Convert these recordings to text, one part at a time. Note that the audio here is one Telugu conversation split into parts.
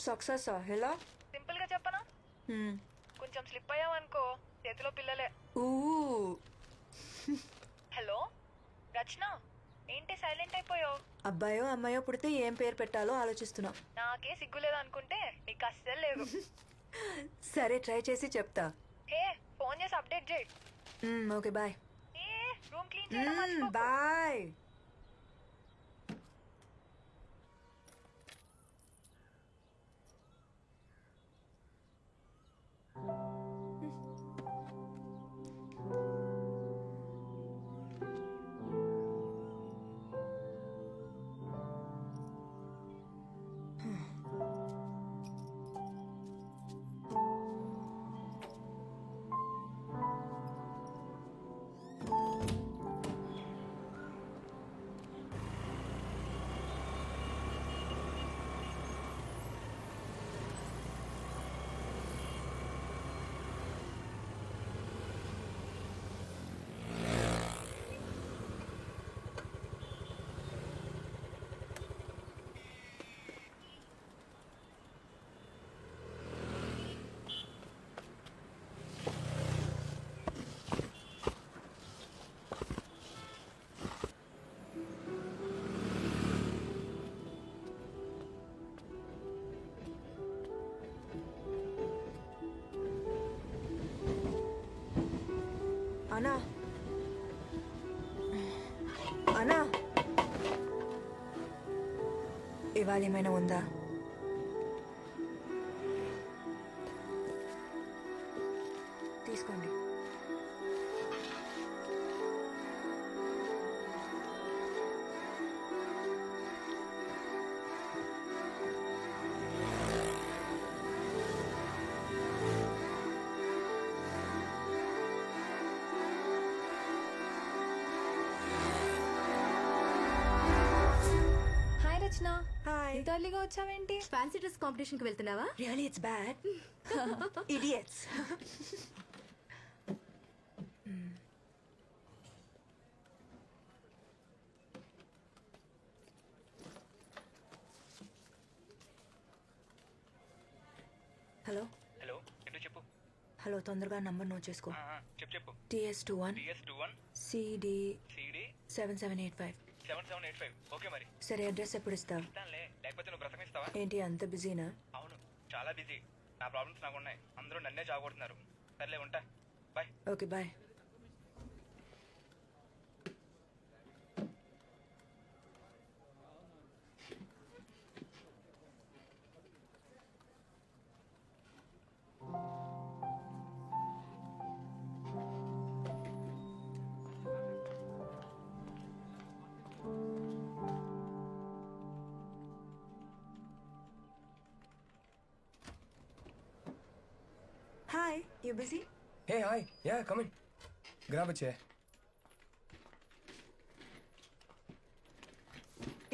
సక్సెస్ ఎలా? సింపుల్ గా చెప్పనా, కొంచెం స్లిప్ అయ్యావనుకో చేతిలో పిల్లలే. ఊ హలో రచన, ఏంటి సైలెంట్ అయిపోయావు? అబ్బాయో అమ్మాయో పుడితే ఏం పేరు పెట్టాలో ఆలోచిస్తున్నా. నాకే సిగ్గులేదు అనుకుంటే నీకు అస్సలు లేదు. సరే ట్రై చేసి చెప్తా. హే, ఫోన్ చేసి అప్డేట్ చేయి. Okay bye. ఏ రూమ్ క్లీన్ చేయడం మర్చిపోకు. బాయ్. అనా అనా, ఇవాళ ఏమైనా ఉందా? తీసుకోండి. Hi Rachana, hi. ఇంత ఎర్లీగా వచ్చావేంటి? ఫ్యాన్సీ డ్రెస్ కాంపిటీషన్ కి వెళ్తున్నావా? Really it's bad. Idiots. Hello hello, ఏంటో చెప్పు. హలో, తొందరగా నంబర్ నోట్ చేసుకో. చెప్పు. TS21 TS21 CD CD 7785. 7785. Okay మరి సరే, అడ్రస్ ఎప్పుడు ఇస్తావు? ఇస్తానులే, లేకపోతే నువ్వు బ్రతకనిస్తావా? ఏంటి అంత బిజీనా? అవును, చాలా బిజీ. నా ప్రాబ్లమ్స్ నాకు ఉన్నాయి. అందరూ నన్నే జాగొడుతున్నారు. సర్లే, ఉంటా. Bye. Okay bye. Hi, you busy? Hey, hi. Yeah, come in. Grab a chair.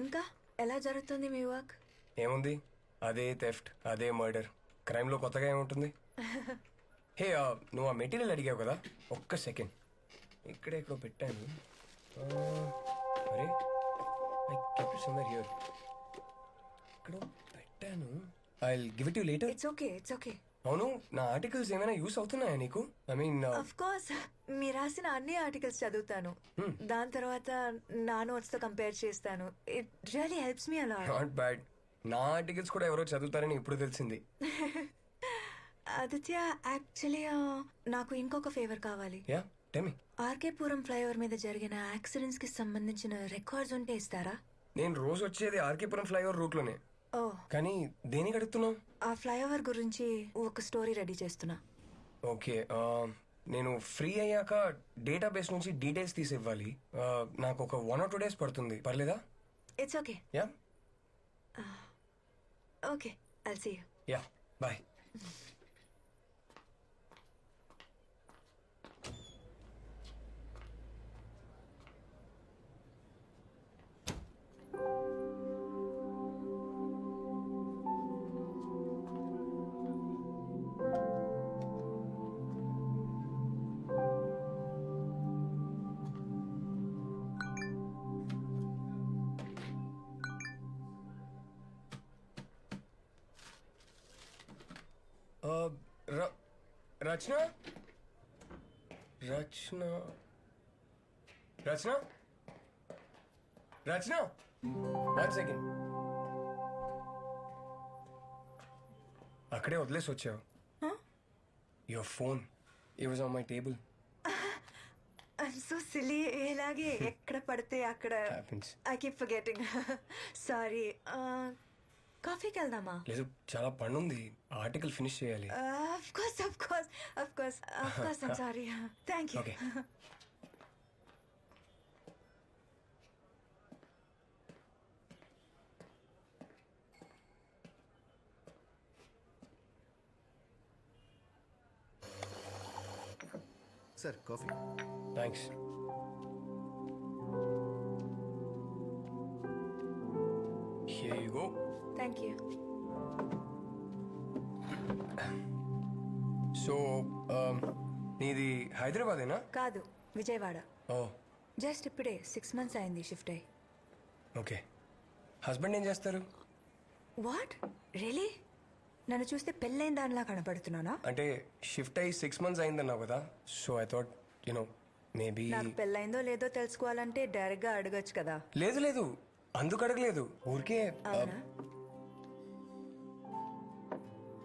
ఇంకా ఎలా జరుగుతుంది మీ వర్క్? ఏముంది, అదే థెఫ్ట్, అదే మర్డర్. క్రైమ్లో కొత్తగా ఏముంటుంది? హే, నువ్వు ఆ మెటీరియల్ అడిగావు కదా, ఒక్క సెకండ్. ఇక్కడే ఎక్కడో పెట్టాను. అరే, I kept it somewhere here. ఎక్కడో పెట్టాను. I will give it you later. It's okay, it's okay. అవును, నా ఆర్టికల్స్ ఏమైనా యూస్ అవుతున్నాయా నీకు? ఐ మీన్, ఆఫ్ కోర్స్, మీరు రాసిన అన్ని ఆర్టికల్స్ చదువుతాను. దాని తర్వాత నా నోట్స్ తో కంపేర్ చేస్తాను. It really helps me a lot. Not bad. నా ఆర్టికల్స్ కూడా ఎవరో చదువుతారని ఇప్పుడు తెలిసింది. ఆదిత్య, యాక్చువల్లీ నాకు ఇంకొక ఫేవర్ కావాలి. Yeah, tell me. RK Puram flyover మీద జరిగిన యాక్సిడెంట్స్ కి సంబంధించిన రికార్డ్స్ ఉంటే ఇస్తారా? నేను రోజు వచ్చేది ఆర్కేపురం ఫ్లైఓవర్ రూట్ లోనే. ఓ, కానీ దేనికి అడుగుతున్నావు? ఆ ఫ్లైఓవర్ గురించి ఒక స్టోరీ రెడీ చేస్తున్నా. ఓకే, నేను ఫ్రీ అయ్యాక డేటాబేస్ నుంచి డీటెయిల్స్ తీసి ఇవ్వాలి. నాకు ఒక 1 or 2 days పడుతుంది, పర్లేదా? It's okay. Yeah. Okay, I'll see you. Yeah, bye. Rachana Rachana Rachana Rachana 1 second. అక్కడే వదిలేసి వచ్చావు. Your phone it was on my table. I'm so silly. ఎలాగే ఎక్కడ పడితే అక్కడ happens. I keep forgetting. Sorry. కాఫీకి వెళ్దామా? లేదు, చాలా పని ఉంది. ఆర్టికల్ ఫినిష్ చేయాలి. Of course. I'm sorry. Thank you. Okay. Sir coffee. Thanks. Here you go. Thank you. So నీది హైదరాబాదేనా? కాదు, విజయవాడ. ఓ జస్ట్ ఇప్పుడే 6 months అయింది షిఫ్ట్ అయ్యి. ఓకే. హస్బెండ్ ఏం చేస్తారు? What really? నన్ను చూస్తే పెళ్ళైన దానిలా కనపడుతున్నానా? అంటే షిఫ్ట్ అయ్యి 6 months అయిందన్నావు కదా, సో ఐ థాట్ మేబీ. నాకు పెళ్ళైందో లేదో తెలుసుకోవాలంటే డైరెక్ట్ గా అడగచ్చు కదా. లేదు లేదు, అందుకు అడగలేదు, ఊరికే. అవునా?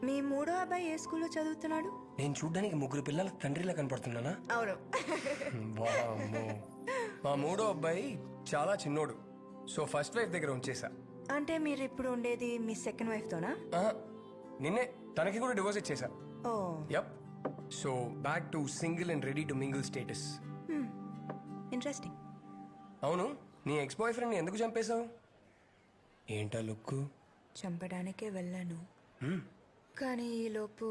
మీ మూడో అబ్బాయి ఏ స్కూల్లో చదువుతున్నాడు? నేను చూడ్డానికి 3 పిల్లల తండ్రిలా కనపడుతున్నానా? అవును. వామ్మో. మా మూడో అబ్బాయి చాలా చిన్నోడు, సో ఫస్ట్ వైఫ్ దగ్గర ఉంచేసా. అంటే మీరు ఇప్పుడు ఉండేది మీ సెకండ్ వైఫ్ తోనా? నిన్నే తనకి కూడా డివోర్స్ ఇచ్చేసా. ఓ yup. So back to single and ready to mingle status. Interesting. అవును, నీ ఎక్స్ బాయ్ ఫ్రెండ్ని ఎందుకు చంపేశావు? ఏంటా లుక్? చంపడానికే వెళ్ళాను, కానీ ఈలోపు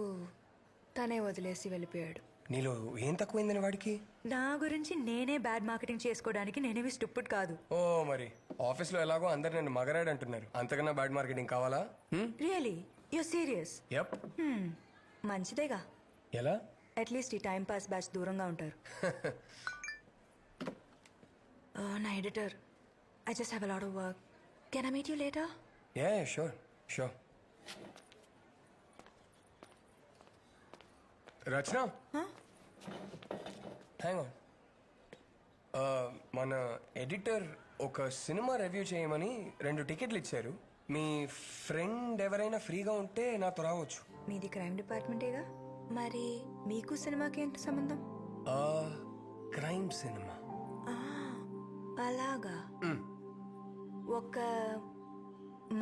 తనే వదిలేసి వెళ్ళిపోయాడు. నీలో ఏం తక్కువైందని వాడికి? నా గురించి నేనే బ్యాడ్ మార్కెటింగ్ చేసుకోవడానికి నేనేవి స్టూపిడ్ కాదు. ఓ మరి ఆఫీస్లో ఎలాగో అందరు నన్ను మగరాడు అంటున్నారు, అంతకన్నా బ్యాడ్ మార్కెటింగ్ కావాలా? Really you serious? యప్. మంచిదేగా, ఎలా? అట్లీస్ట్ ఈ టైం పాస్ బ్యాచ్ దూరంగా ఉంటారు. నా editor, I just have a lot of work. Can I meet you later? Yeah sure sure. Rachana, hang on. మన ఎడిటర్ ఒక సినిమా రివ్యూ చేయమని 2 టికెట్లు ఇచ్చారు. మీ ఫ్రెండ్ ఎవరైనా ఫ్రీగా ఉంటే నాతో రావచ్చు. మీది క్రైమ్ డిపార్ట్మెంటేగా, మరి మీకు సినిమాకి ఏంటి సంబంధం? Crime cinema. అలాగా. ఒక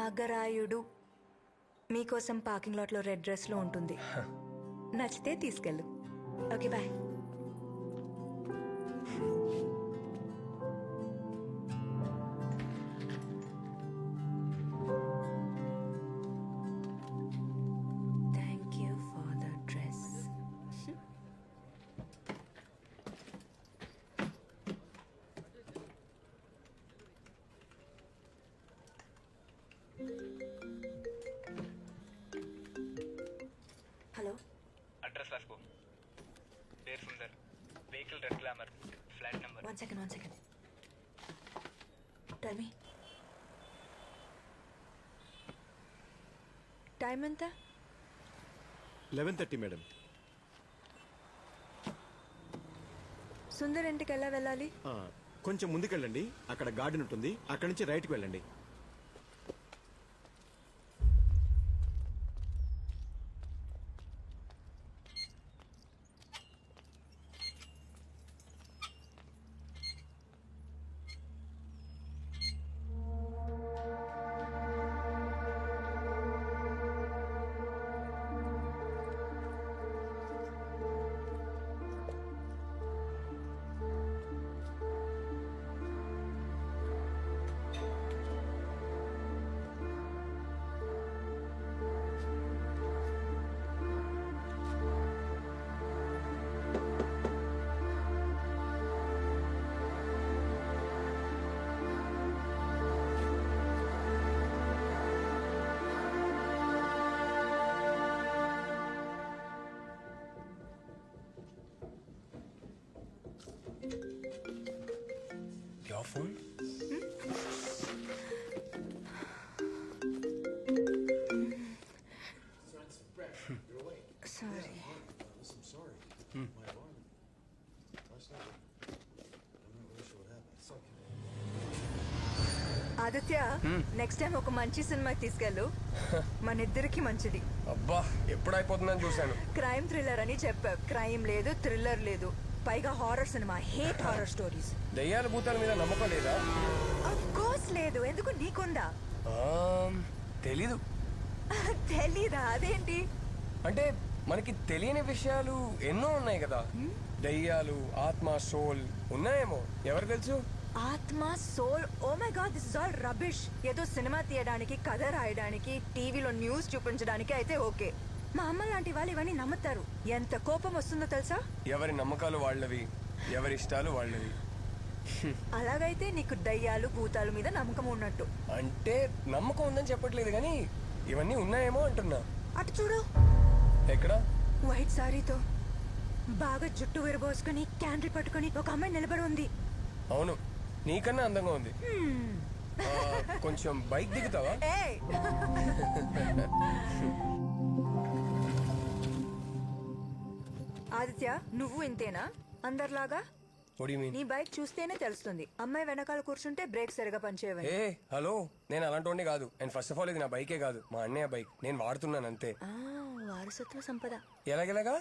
మగరాయుడు మీకోసం పార్కింగ్ లాట్లో రెడ్ డ్రెస్లో ఉంటుంది. నచ్చితే తీసుకెళ్ళు. Okay bye. Thank you for the dress. Hello, address రాసుకో. పేరు Sundar, vehicle red Glamour, flat number. One second. Tell me time ఎంత? 11:30 మేడం. సుందర్ ఇంటికి ఎలా వెళ్ళాలి? కొంచెం ముందుకెళ్ళండి, అక్కడ గార్డెన్ ఉంటుంది, అక్కడి నుంచి రైట్కి వెళ్ళండి. Your phone? Aditya next time ఒక మంచి సినిమాకి తీసుకెళ్ళు మన ఇద్దరికి మంచిది. అబ్బా ఎప్పుడు అయిపోతుందని చూశాను. క్రైమ్ థ్రిల్లర్ అని చెప్పావు, క్రైమ్ లేదు థ్రిల్లర్ లేదు, పైగా horror cinema. Hate horror stories. దయ్యాల భూతాల మీద నమ్మకం లేదా? ఆఫ్ కోర్స్ లేదు, ఎందుకు నీకుందా? తెలీదు. తెలీదా? అదేంటి? అంటే మనకి తెలియని విషయాలు ఎన్నో ఉన్నాయి కదా. దయ్యాలు, ఆత్మ, సోల్ ఉన్నాయేమో, ఎవరు తెలుసు? ఆత్మ, soul, oh my god, this is all rubbish. ఏదో సినిమా తీయడానికి, కథ రాయడానికి, టీవీలో న్యూస్ చూపించడానికి అయితే ఓకే. మా అమ్మ లాంటి వాళ్ళు ఇవన్నీ నమ్ముతారు. ఎంత కోపం వస్తుందో తెలుసా? ఎవరి నమ్మకాలు వాళ్ళవి, ఎవరి ఇష్టాలు వాళ్ళవి. అలాగైతే నీకు దయ్యాలు భూతాల మీద నమ్మకం ఉన్నట్టు. అంటే నమ్మకం ఉందని చెప్పట్లేదు కానీ ఇవన్నీ ఉన్నాయేమో అంటున్నా. అటు చూడు, ఎక్కడ? వైట్ సారీతో బాగా జుట్టు విరబోసుకుని క్యాండిల్ పట్టుకుని ఒక అమ్మాయి నిలబడి ఉంది. అవును, నీకన్నా అందంగా ఉంది. కొంచెం బైక్ దిగుతావా? ఏయ్! ఆదిత్య, నువ్వు ఇంతేనా అందరిలాగా? What do you mean? నీ బైక్ చూస్తేనే తెలుస్తుంది. అమ్మాయి వెనకాల కూర్చుంటే బ్రేక్ సరిగా పనిచేయవని. ఏ హలో, నేను అలాంటి కాదు. అండ్ ఫస్ట్ ఆఫ్ ఆల్ ఇది నా బైకే కాదు, మా అన్నయ్య బైక్. నేను వాడుతున్నాను అంతే. వారసత్వ సంపద. ఎలాగెలాగా?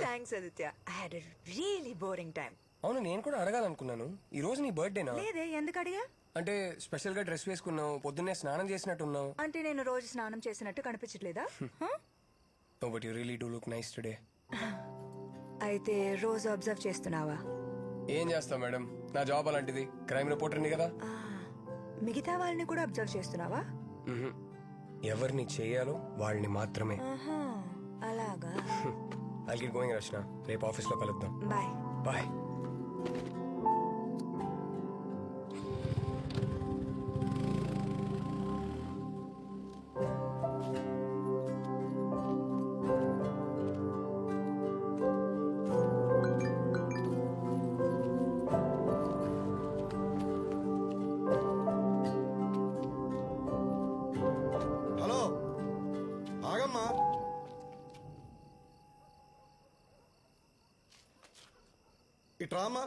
Thanks Aditya, I had a really boring time. అవును, నేను కూడా అడగాలనుకున్నాను. ఈ రోజు నీ బర్త్డేనా? లేదే, ఎందుకు అడిగా? అంటే స్పెషల్ గా డ్రెస్ వేసుకున్నావు, పొద్దున్నే స్నానం చేసినట్టున్నావు. అంటే నేను రోజు స్నానం చేసినట్టు కనిపించట్లేదా? Oh, but you really do look nice today. అయితే రోజు అబ్జర్వ్ చేస్తున్నావా? ఏం చేస్తావు మేడం, నా జాబ్ అలాంటిది. క్రైమ్ రిపోర్టర్ని కదా. ఆ, మిగతా వాళ్ళని కూడా అబ్జర్వ్ చేస్తున్నావా? మ్హూ. ఎవరిని చేయాలో వాళ్ళని మాత్రమే. ఆహా, అలాగా. I'll get going, రచన. రేపు ఆఫీస్లో కలుద్దాం. బాయ్. బాయ్. హలో, ఆగమ్మా. ఇట్రామా.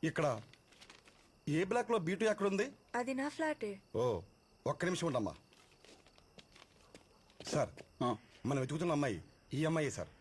ఇక్కడ ఏ బ్లాక్ లో బీటు ఎక్కడుంది? అది నా ఫ్లాటే. ఓ, ఒక్క నిమిషం ఉండమ్మా. సార్, మనం వెతుకుతున్న అమ్మాయి ఈ అమ్మాయి సార్.